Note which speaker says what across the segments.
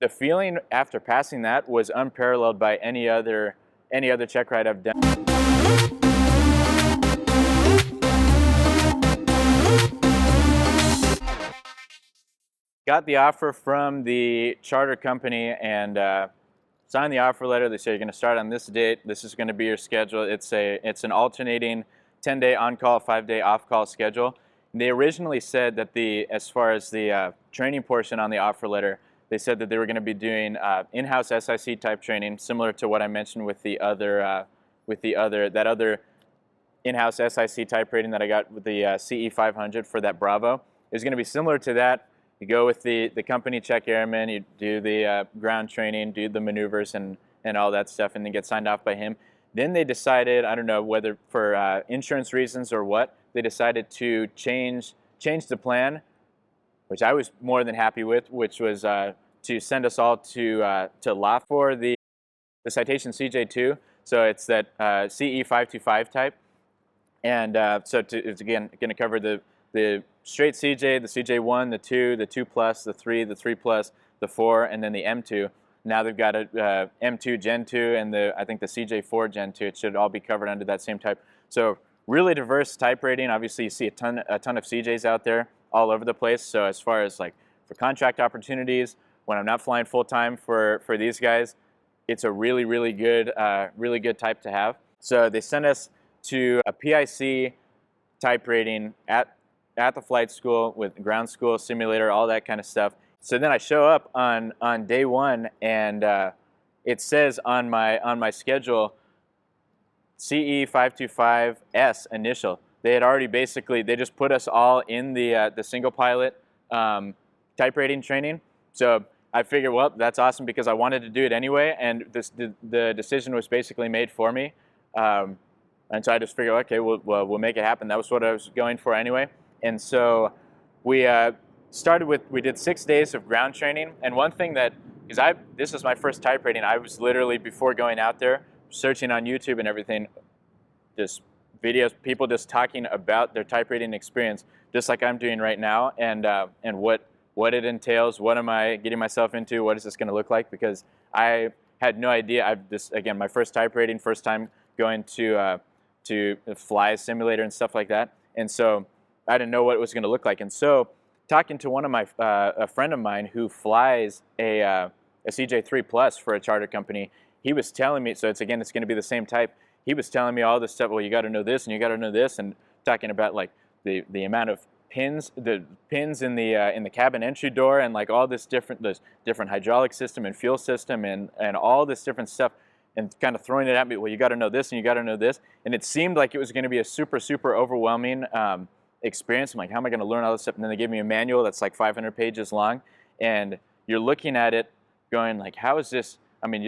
Speaker 1: the feeling after passing that was unparalleled by any other check ride I've done. Got the offer from the charter company and signed the offer letter. They say you're going to start on this date. This is going to be your schedule. It's an alternating 10-day on-call, 5-day off-call schedule. And they originally said that as far as the training portion on the offer letter, they said that they were going to be doing in-house SIC type training, similar to what I mentioned with that other in-house SIC type rating that I got with the CE 500 for that Bravo. Is going to be similar to that. You go with the company check airman, you do the ground training, do the maneuvers and all that stuff, and then get signed off by him. Then they decided, I don't know whether for insurance reasons or what, they decided to change the plan, which I was more than happy with, which was to send us all to law for the Citation CJ2. So it's that CE 525 type. And so it's again going to cover the straight CJ, the CJ1, the 2, the 2 plus, the 3, the 3 plus, the 4, and then the M2. Now they've got a M2 Gen 2 and I think the CJ4 Gen 2. It should all be covered under that same type. So really diverse type rating. Obviously, you see a ton of CJs out there all over the place. So as far as like for contract opportunities, when I'm not flying full time for these guys, it's a really good type to have. So they sent us to a PIC type rating at the flight school with ground school simulator, all that kind of stuff. So then I show up on day one, and it says on my schedule CE 525S initial. They had already they just put us all in the single pilot type rating training. So I figured, well, that's awesome because I wanted to do it anyway, and the decision was basically made for me. And so I just figured, okay, we'll make it happen. That was what I was going for anyway. And so we we did 6 days of ground training. And one thing this is my first type rating. I was literally, before going out there, searching on YouTube and everything, just videos, people just talking about their type rating experience, just like I'm doing right now, and what it entails, what am I getting myself into, what is this going to look like, because I had no idea. Again, my first type rating, first time going to fly a simulator and stuff like that, and so I didn't know what it was going to look like. And so talking to a friend of mine who flies a CJ3 Plus for a charter company, he was telling me, so it's going to be the same type. He was telling me all this stuff. Well, you got to know this and you got to know this, and talking about like the amount of pins in the cabin entry door, and like all this different hydraulic system and fuel system and all this different stuff, and kind of throwing it at me. Well, you got to know this and you got to know this, and it seemed like it was going to be a super overwhelming experience. I'm like, how am I going to learn all this stuff? And then they gave me a manual that's like 500 pages long, and you're looking at it going like, how is this? I mean,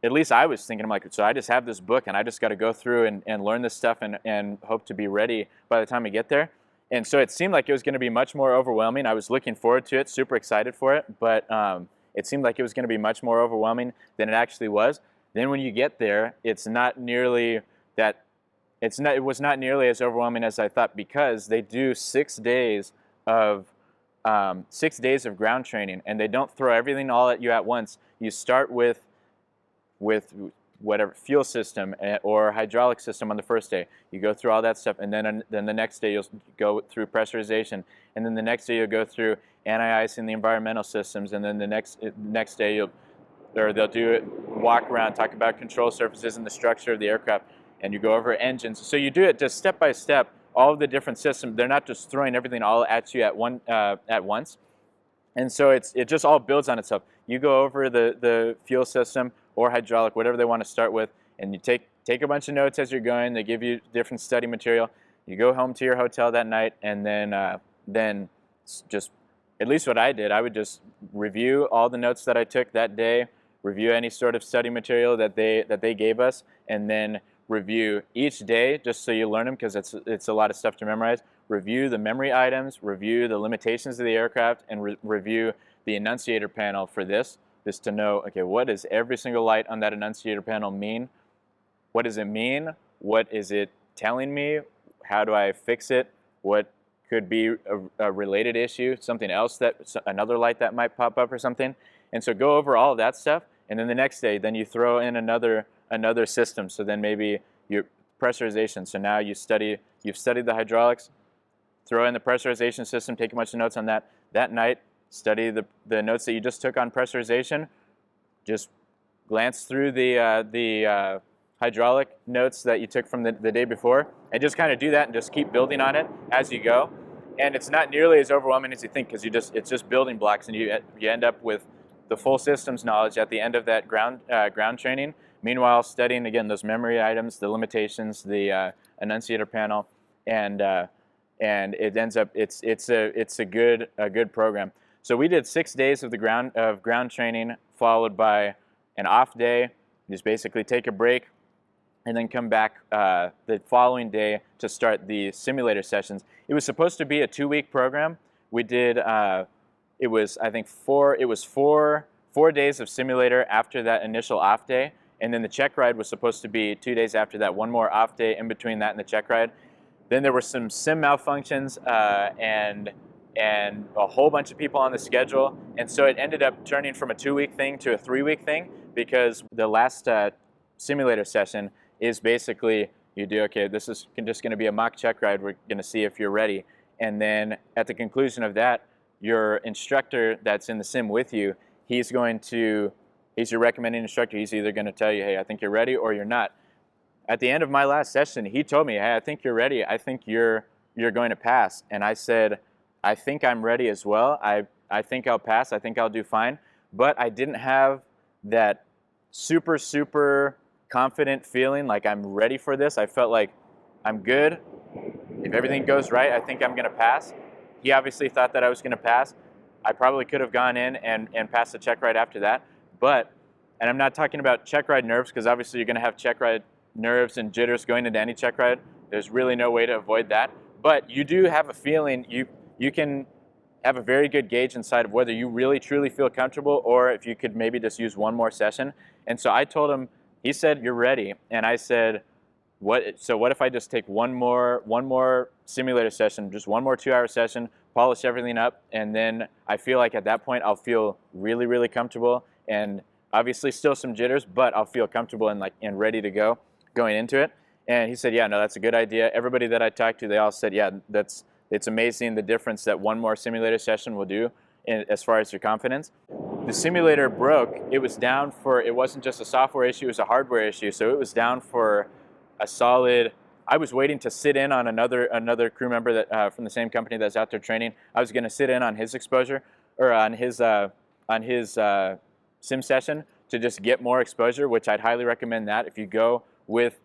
Speaker 1: at least I was thinking, I'm like, so I just have this book and I just got to go through and learn this stuff and hope to be ready by the time I get there. And so it seemed like it was going to be much more overwhelming. I was looking forward to it, super excited for it, but it seemed like it was going to be much more overwhelming than it actually was. Then when you get there, it's not nearly that. It was not nearly as overwhelming as I thought, because they do 6 days of 6 days of ground training, and they don't throw everything all at you at once. You start with whatever fuel system or hydraulic system on the first day. You go through all that stuff, and then the next day you'll go through pressurization, and then the next day you'll go through anti-icing the environmental systems, and then the next day they'll do it, walk around, talk about control surfaces and the structure of the aircraft, and you go over engines. So you do it just step by step, all of the different systems. They're not just throwing everything all at you at once. And so it just all builds on itself. You go over the fuel system or hydraulic, whatever they want to start with, and you take a bunch of notes as you're going. They give you different study material. You go home to your hotel that night, and then just, at least what I did, I would just review all the notes that I took that day, review any sort of study material that they gave us, and then review each day, just so you learn them, because it's a lot of stuff to memorize. Review the memory items, review the limitations of the aircraft, and review the enunciator panel for this to know, okay, what does every single light on that enunciator panel mean? What does it mean? What is it telling me? How do I fix it? What could be a related issue, something else another light that might pop up or something. And so go over all of that stuff, and then the next day, then you throw in another system. So then maybe your pressurization. So now you've studied the hydraulics, throw in the pressurization system, take a bunch of notes on that. That night, study the notes that you just took on pressurization. Just glance through the hydraulic notes that you took from the day before, and just kind of do that and just keep building on it as you go. And it's not nearly as overwhelming as you think, because it's just building blocks, and you end up with the full systems knowledge at the end of that ground training. Meanwhile, studying again those memory items, the limitations, the enunciator panel, and it ends up it's a good program. So we did 6 days of ground training, followed by an off day. Just basically take a break, and then come back the following day to start the simulator sessions. It was supposed to be a 2-week program. We did it was I think 4 days of simulator after that initial off day, and then the check ride was supposed to be 2 days after that, one more off day in between that and the check ride. Then there were some sim malfunctions and a whole bunch of people on the schedule, and so it ended up turning from a 2-week thing to a 3-week thing, because the last simulator session is basically you do, okay, this is just going to be a mock check ride, we're going to see if you're ready, and then at the conclusion of that, your instructor that's in the sim with you, he's your recommending instructor. He's either going to tell you, hey, I think you're ready, or you're not. At the end of my last session, he told me, hey, I think you're ready. I think you're going to pass. And I said, I think I'm ready as well. I think I'll pass. I think I'll do fine. But I didn't have that super, super confident feeling like I'm ready for this. I felt like I'm good. If everything goes right, I think I'm going to pass. He obviously thought that I was going to pass. I probably could have gone in and passed the check ride after that. And I'm not talking about check ride nerves, because obviously you're going to have check ride nerves and jitters going into any check ride. There's really no way to avoid that. But you do have a feeling, you can have a very good gauge inside of whether you really truly feel comfortable, or if you could maybe just use one more session. And so I told him, he said, you're ready. And I said, what if I just take one more simulator session, just one more 2-hour session, polish everything up, and then I feel like at that point I'll feel really, really comfortable, and obviously still some jitters, but I'll feel comfortable and ready to go going into it. And he said, yeah, no, that's a good idea. Everybody that I talked to, they all said, yeah, it's amazing the difference that one more simulator session will do as far as your confidence. The simulator broke. It was down it wasn't just a software issue, it was a hardware issue. So it was down for a solid, I was waiting to sit in on another crew member that from the same company that's out there training. I was going to sit in on his exposure, or on his sim session, to just get more exposure, which I'd highly recommend that. If you go with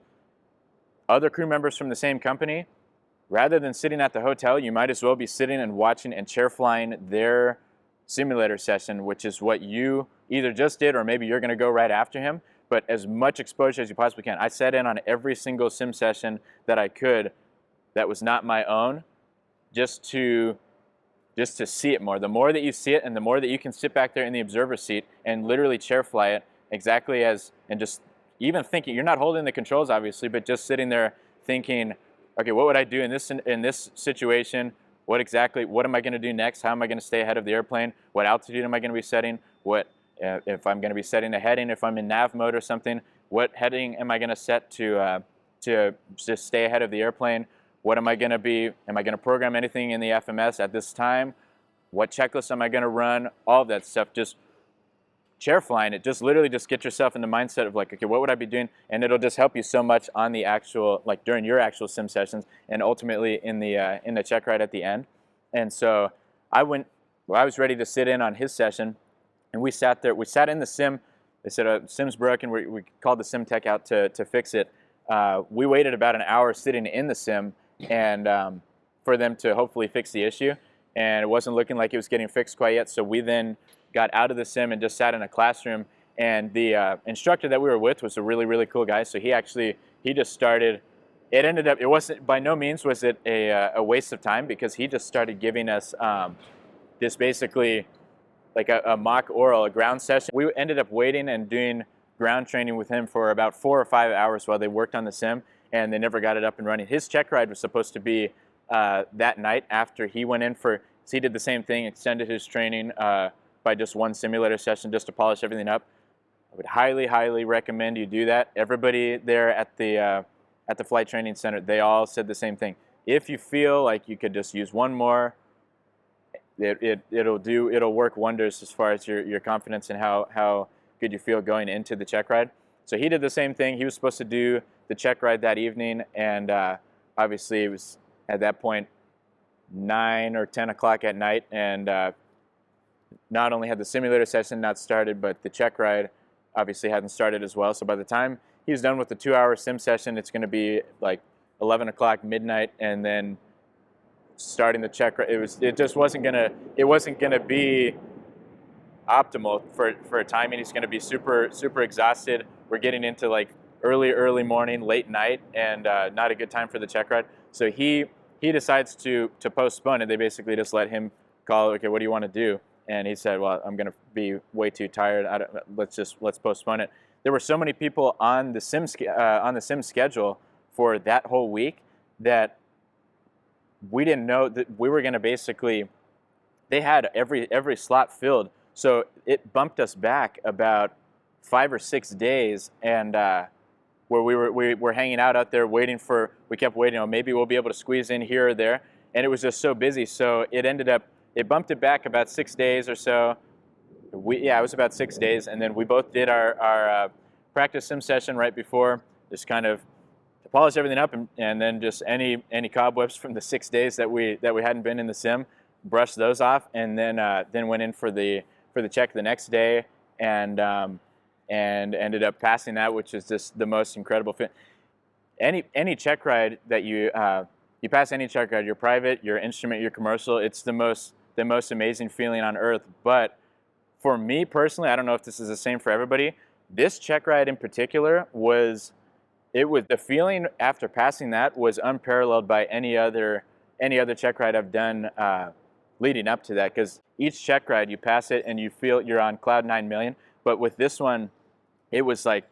Speaker 1: other crew members from the same company, rather than sitting at the hotel, you might as well be sitting and watching and chair flying their simulator session, which is what you either just did, or maybe you're going to go right after him. But as much exposure as you possibly can. I sat in on every single sim session that I could that was not my own, just to see it more. The more that you see it, and the more that you can sit back there in the observer seat and literally chair fly it exactly as, and just even thinking, you're not holding the controls obviously, but just sitting there thinking, okay, what would I do in this situation? What am I going to do next? How am I going to stay ahead of the airplane? What altitude am I going to be setting? If I'm going to be setting a heading, if I'm in nav mode or something, what heading am I going to set to just stay ahead of the airplane? What am I going to program anything in the FMS at this time? What checklist am I going to run? All of that stuff, just chair flying it. Just literally just get yourself in the mindset of like, okay, what would I be doing? And it'll just help you so much on the actual, like during your actual sim sessions, and ultimately in the check ride at the end. And so I was ready to sit in on his session. And we sat there. We sat in the sim. They said, sim's broken. We called the sim tech out to fix it. We waited about an hour sitting in the sim, and for them to hopefully fix the issue. And it wasn't looking like it was getting fixed quite yet. So we then got out of the sim and just sat in a classroom. And the instructor that we were with was a really, really cool guy. So he just started. It wasn't, by no means was it a waste of time, because he just started giving us this basically like a mock oral, a ground session. We ended up waiting and doing ground training with him for about 4 or 5 hours while they worked on the sim, and they never got it up and running. His check ride was supposed to be that night after he went in for, so he did the same thing, extended his training by just one simulator session just to polish everything up. I would highly, highly recommend you do that. Everybody there at the flight training center, they all said the same thing. If you feel like you could just use one more, it'll work wonders as far as your confidence and how good you feel going into the check ride. So he did the same thing. He was supposed to do the check ride that evening, and obviously it was at that point 9 or 10 o'clock at night, and not only had the simulator session not started, but the check ride obviously hadn't started as well. So by the time he was done with the 2-hour sim session, it's going to be like 11 o'clock, midnight, and then starting the check ride. It just wasn't gonna be optimal for timing. He's going to be super exhausted. We're getting into like early morning, late night, and not a good time for the check ride. So he decides to postpone it. They basically just let him call, okay, what do you want to do? And he said, well, I'm going to be way too tired. Let's postpone it. There were so many people on the sim schedule for that whole week that we didn't know that we were going to basically. They had every slot filled, so it bumped us back about 5 or 6 days, and where we were hanging out there waiting for. We kept waiting. Oh, maybe we'll be able to squeeze in here or there, and it was just so busy. So it bumped it back about 6 days or so. It was about 6 days, and then we both did our practice sim session right before, just kind of to polish everything up, and then just any cobwebs from the 6 days that we hadn't been in the sim, brush those off, and then went in for the check the next day, and ended up passing that, which is just the most incredible thing. Any check ride that you pass, any check ride, your private, your instrument, your commercial, it's the most amazing feeling on earth. But for me personally, I don't know if this is the same for everybody, this check ride in particular the feeling after passing that was unparalleled by any other check ride I've done leading up to that, because each check ride you pass it and you feel you're on cloud 9 million. But with this one, it was like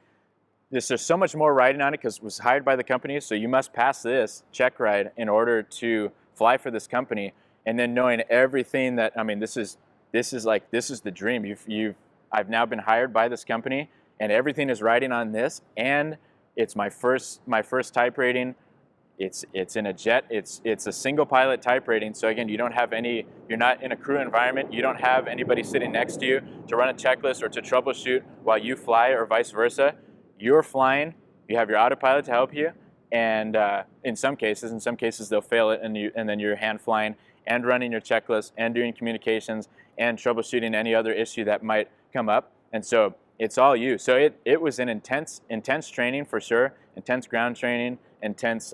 Speaker 1: there's so much more riding on it because it was hired by the company, so you must pass this check ride in order to fly for this company. And then knowing everything that, I mean, this is the dream. I've now been hired by this company, and everything is riding on this, and it's my first type rating. It's in a jet. It's a single pilot type rating. So again, you're not in a crew environment. You don't have anybody sitting next to you to run a checklist or to troubleshoot while you fly, or vice versa. You're flying. You have your autopilot to help you, and in some cases they'll fail it, and then you're hand flying and running your checklist and doing communications and troubleshooting any other issue that might come up. And so it's all you. So it was an intense training for sure, intense ground training, intense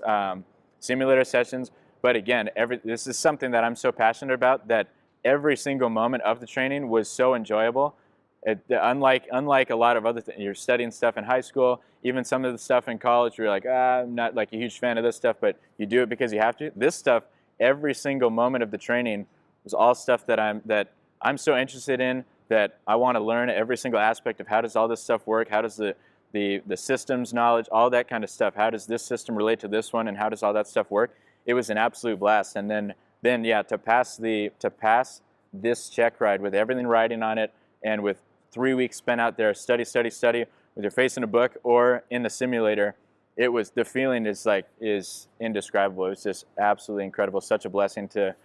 Speaker 1: simulator sessions. But again, this is something that I'm so passionate about, that every single moment of the training was so enjoyable. Unlike a lot of other things, you're studying stuff in high school, even some of the stuff in college, you're like, I'm not like a huge fan of this stuff, but you do it because you have to. This stuff, every single moment of the training was all stuff that I'm so interested in, that I want to learn every single aspect of how does all this stuff work, how does the systems knowledge, all that kind of stuff, how does this system relate to this one, and how does all that stuff work. It was an absolute blast. And then yeah, to pass this check ride with everything riding on it, and with 3 weeks spent out there study with your face in a book or in the simulator, the feeling is indescribable. It was just absolutely incredible. Such a blessing to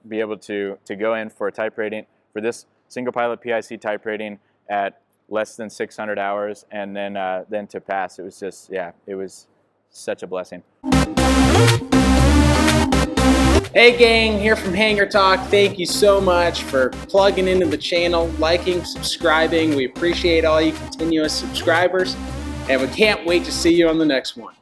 Speaker 1: be able to go in for a type rating, for this single pilot PIC type rating at less than 600 hours, and then to pass. It was just, yeah, it was such a blessing.
Speaker 2: Hey gang, here from Hangar Talk. Thank you so much for plugging into the channel, liking, subscribing. We appreciate all you continuous subscribers, and we can't wait to see you on the next one.